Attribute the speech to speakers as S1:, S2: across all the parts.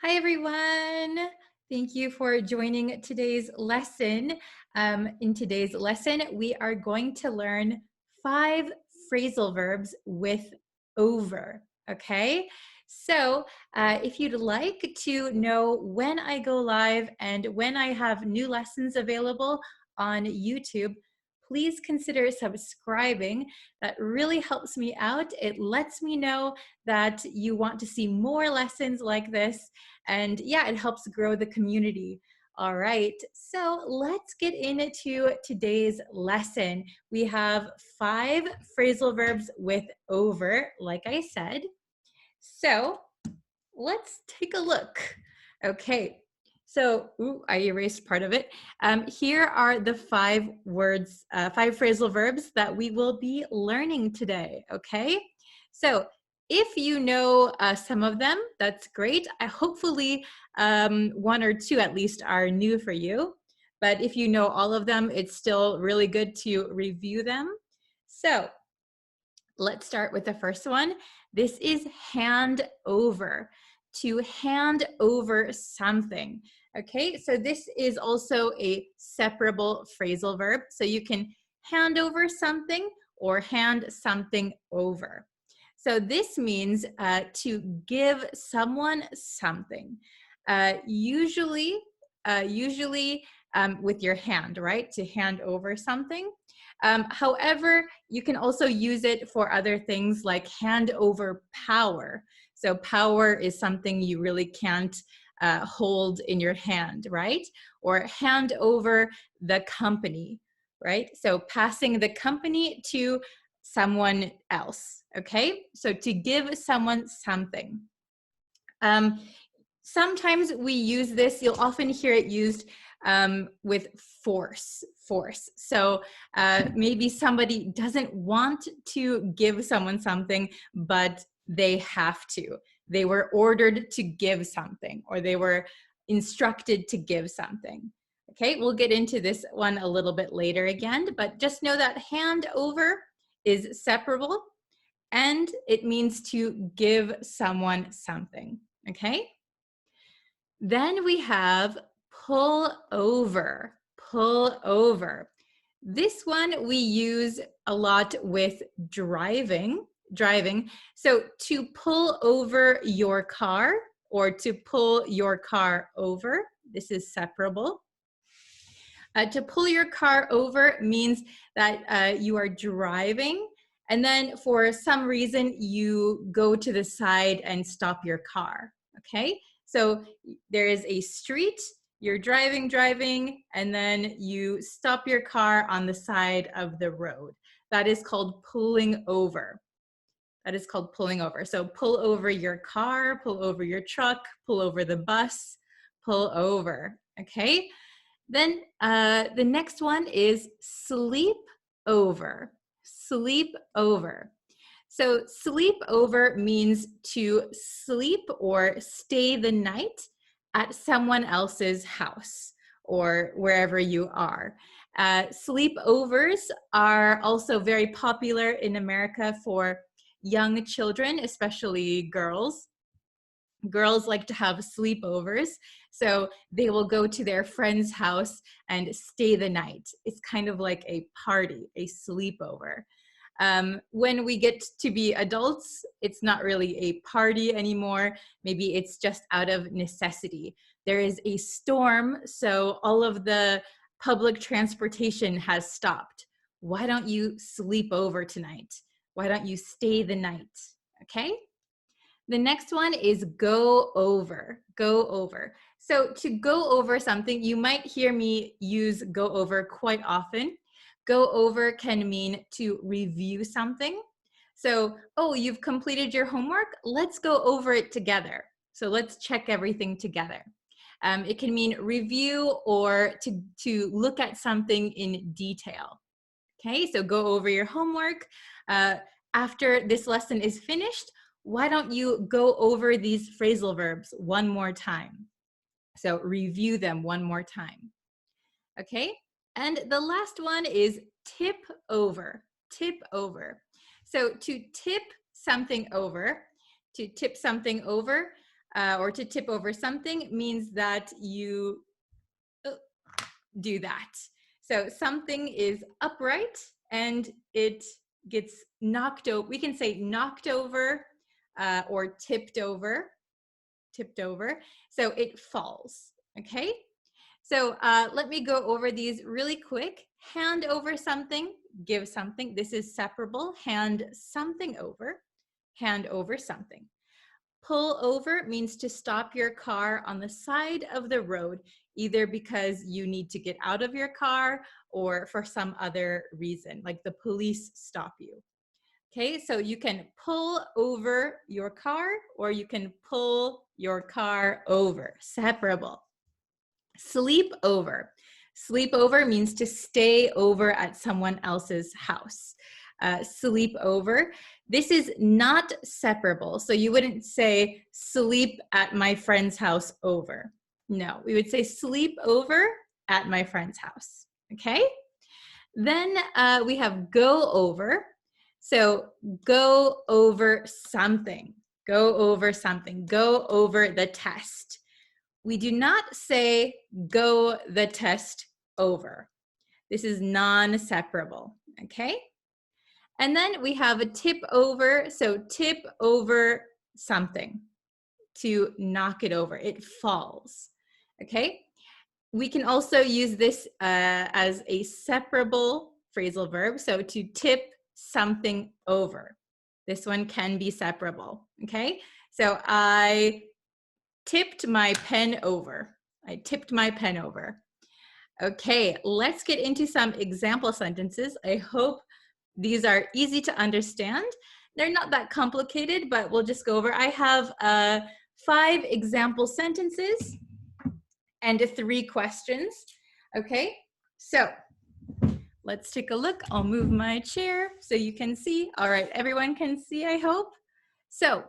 S1: Hi, everyone. Thank you for joining today's lesson. In today's lesson, we are going to learn 5 phrasal verbs with over, okay? So if you'd like to know when I go live and when I have new lessons available on YouTube, please consider subscribing. That really helps me out. It lets me know that you want to see more lessons like this. And yeah, it helps grow the community. All right, so let's get into today's lesson. We have 5 phrasal verbs with over, like I said. So let's take a look. Okay, so I erased part of it. Here are the 5 words, 5 phrasal verbs that we will be learning today, okay? So if you know some of them, that's great. Hopefully 1 or 2 at least are new for you. But if you know all of them, it's still really good to review them. So let's start with the first one. This is hand over, to hand over something. Okay, so this is also a separable phrasal verb. So you can hand over something or hand something over. So this means to give someone something, usually with your hand, right? To hand over something. However, you can also use it for other things like hand over power. So power is something you really can't hold in your hand, right? Or hand over the company, right? So passing the company to someone else, okay? So to give someone something. Sometimes we use this, you'll often hear it used with force. So maybe somebody doesn't want to give someone something, but they have to. They were ordered to give something, or they were instructed to give something. Okay, we'll get into this one a little bit later again, but just know that hand over is separable and it means to give someone something, okay? Then we have pull over, pull over. This one we use a lot with driving. So to pull over your car or to pull your car over, this is separable. To pull your car over means that you are driving and then for some reason you go to the side and stop your car, okay? So there is a street, you're driving, and then you stop your car on the side of the road. That is called pulling over. That is called pulling over. So pull over your car, pull over your truck, pull over the bus, pull over, okay? Then the next one is sleep over. Sleep over. So sleep over means to sleep or stay the night at someone else's house or wherever you are. Sleepovers are also very popular in America for young children, especially girls. Girls like to have sleepovers, so they will go to their friend's house and stay the night. It's kind of like a party, a sleepover. When we get to be adults, it's not really a party anymore. Maybe it's just out of necessity. There is a storm, so all of the public transportation has stopped. Why don't you sleep over tonight? Why don't you stay the night? Okay? The next one is go over, go over. So to go over something, you might hear me use go over quite often. Go over can mean to review something. So, oh, you've completed your homework? Let's go over it together. So let's check everything together. It can mean review or to look at something in detail. Okay, so go over your homework. After this lesson is finished, why don't you go over these phrasal verbs one more time? So review them one more time. Okay, and the last one is tip over, tip over. So to tip something over, or to tip over something means that you do that. So something is upright and it gets knocked over. We can say knocked over or tipped over. So it falls, okay? So let me go over these really quick. Hand over something, give something. This is separable. Hand something over, hand over something. Pull over means to stop your car on the side of the road, either because you need to get out of your car or for some other reason, like the police stop you. Okay, so you can pull over your car or you can pull your car over, separable. Sleep over. Sleep over means to stay over at someone else's house. Sleep over. This is not separable. So you wouldn't say sleep at my friend's house over. No, we would say sleep over at my friend's house. Okay? Then we have go over. So go over something. Go over something. Go over the test. We do not say go the test over. This is non-separable, okay? And then we have a tip over. So tip over something, to knock it over. It falls, okay? We can also use this as a separable phrasal verb. So to tip something over. This one can be separable, okay? So I tipped my pen over. I tipped my pen over. Okay, let's get into some example sentences. I hope these are easy to understand. They're not that complicated, but we'll just go over. I have 5 example sentences and 3 questions. Okay, so let's take a look. I'll move my chair so you can see. All right, everyone can see, I hope. So,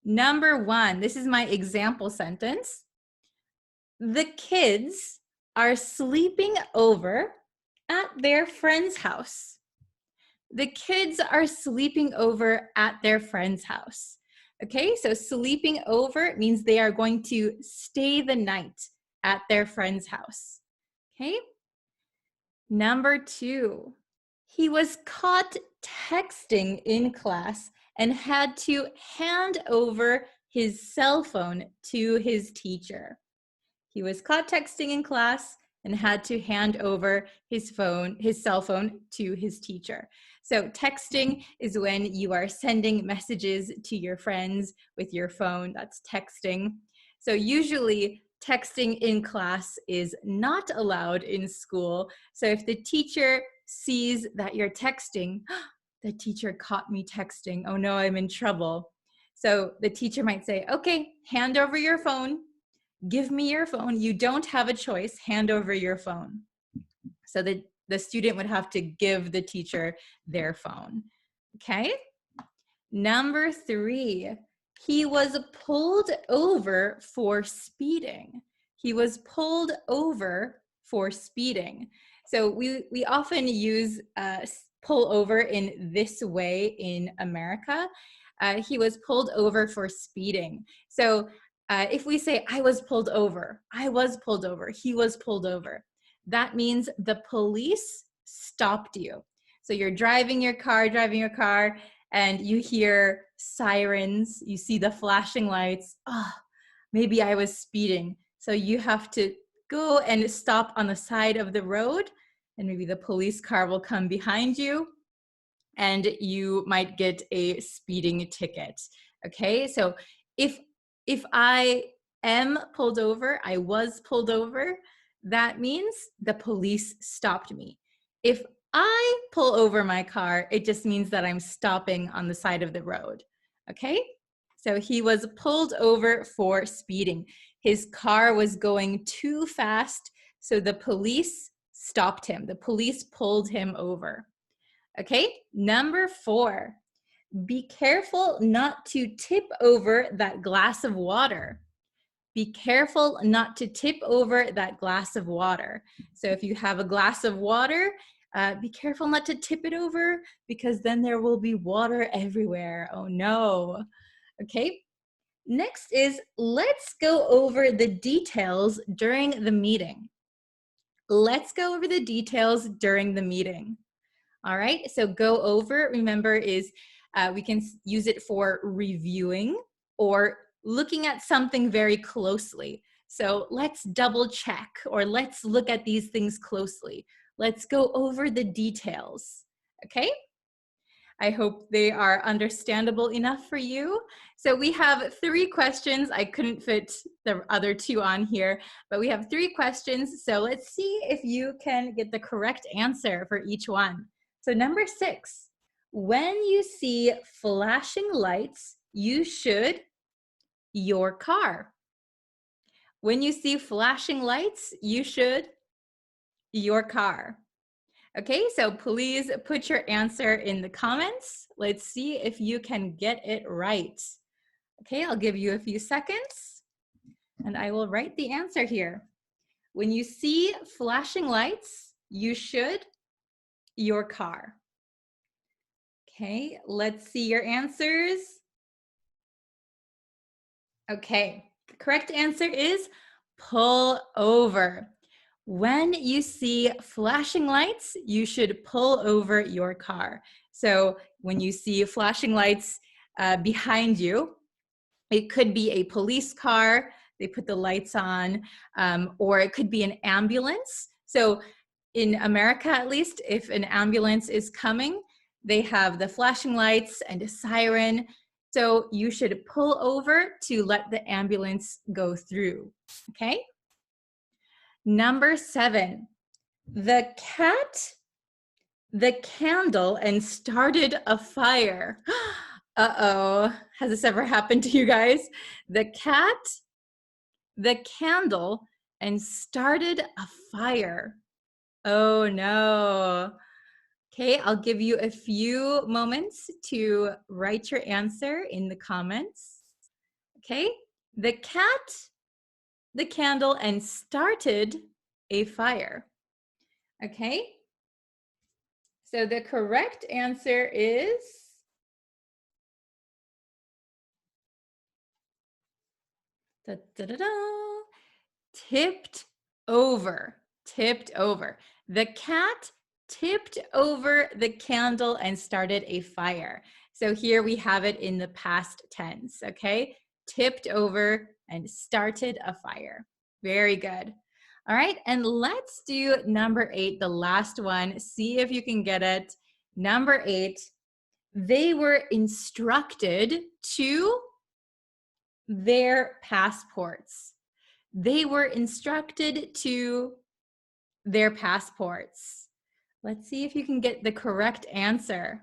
S1: number 1, this is my example sentence. The kids are sleeping over at their friend's house. The kids are sleeping over at their friend's house. Okay, so sleeping over means they are going to stay the night at their friend's house. Okay, number 2, he was caught texting in class and had to hand over his cell phone to his teacher. He was caught texting in class and had to hand over his cell phone to his teacher. So texting is when you are sending messages to your friends with your phone. That's texting. So usually texting in class is not allowed in school. So if the teacher sees that you're texting, the teacher caught me texting. Oh no, I'm in trouble. So the teacher might say, okay, hand over your phone. Give me your phone. You don't have a choice. Hand over your phone. So the student would have to give the teacher their phone. Okay? Number 3, he was pulled over for speeding. He was pulled over for speeding. So we often use pull over in this way in America. He was pulled over for speeding. So if we say, I was pulled over, he was pulled over, that means the police stopped you. So you're driving your car, and you hear sirens, you see the flashing lights. Oh, maybe I was speeding. So you have to go and stop on the side of the road, and maybe the police car will come behind you, and you might get a speeding ticket. Okay, so if I am pulled over, I was pulled over, that means the police stopped me. If I pull over my car, it just means that I'm stopping on the side of the road. Okay, so he was pulled over for speeding. His car was going too fast, so the police stopped him. The police pulled him over. Okay, number 4, be careful not to tip over that glass of water. Be careful not to tip over that glass of water. So if you have a glass of water, be careful not to tip it over, because then there will be water everywhere. Oh no. Okay, Next is, let's go over the details during the meeting. Let's go over the details during the meeting. All right, so go over, remember, is we can use it for reviewing or looking at something very closely. So let's double check, or let's look at these things closely. Let's go over the details, okay? I hope they are understandable enough for you. So we have 3 questions. I couldn't fit the other 2 on here, but we have 3 questions. So let's see if you can get the correct answer for each one. So number 6, when you see flashing lights, you should your car. When you see flashing lights, you should your car. Okay, so please put your answer in the comments. Let's see if you can get it right. Okay, I'll give you a few seconds and I will write the answer here. When you see flashing lights, you should your car. Okay, let's see your answers. Okay, the correct answer is pull over. When you see flashing lights, you should pull over your car. So when you see flashing lights behind you, it could be a police car, they put the lights on, or it could be an ambulance. So in America, at least, if an ambulance is coming, they have the flashing lights and a siren. So you should pull over to let the ambulance go through, okay? Number 7, the cat, the candle, and started a fire. Uh-oh, has this ever happened to you guys? The cat, the candle, and started a fire. Oh no. Okay, I'll give you a few moments to write your answer in the comments. Okay, the cat, the candle, and started a fire. Okay, so the correct answer is tipped over, tipped over. The cat tipped over the candle and started a fire. So here we have it in the past tense, okay? Tipped over and started a fire. Very good. All right, and let's do number 8, the last one. See if you can get it. Number 8, they were instructed to their passports. They were instructed to their passports. Let's see if you can get the correct answer.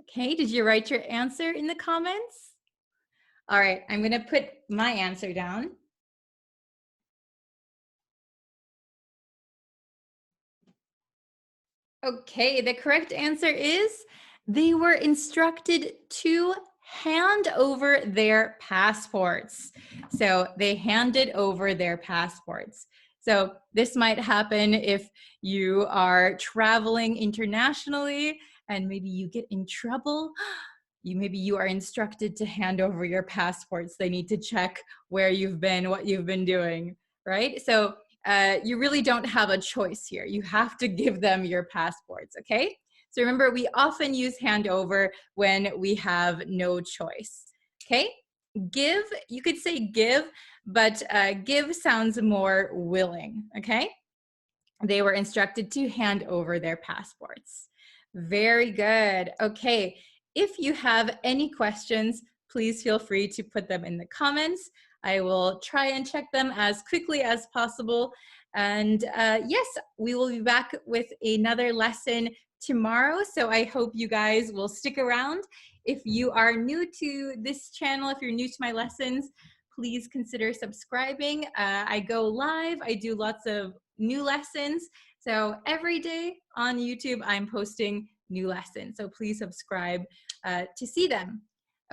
S1: Okay, did you write your answer in the comments? All right, I'm going to put my answer down. Okay, the correct answer is they were instructed to hand over their passports. So they handed over their passports. So this might happen if you are traveling internationally and maybe you get in trouble. Maybe you are instructed to hand over your passports. They need to check where you've been, what you've been doing, right? So you really don't have a choice here. You have to give them your passports, okay? So remember, we often use hand over when we have no choice, okay? Give, you could say give, but give sounds more willing, okay? They were instructed to hand over their passports. Very good. Okay, if you have any questions, please feel free to put them in the comments. I will try and check them as quickly as possible. And yes, we will be back with another lesson tomorrow. So I hope you guys will stick around. If you are new to this channel, if you're new to my lessons, please consider subscribing. I go live. I do lots of new lessons. So every day on YouTube, I'm posting new lessons. So please subscribe to see them.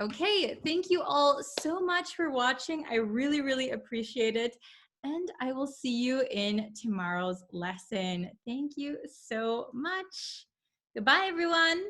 S1: Okay, thank you all so much for watching. I really, really appreciate it. And I will see you in tomorrow's lesson. Thank you so much. Goodbye, everyone.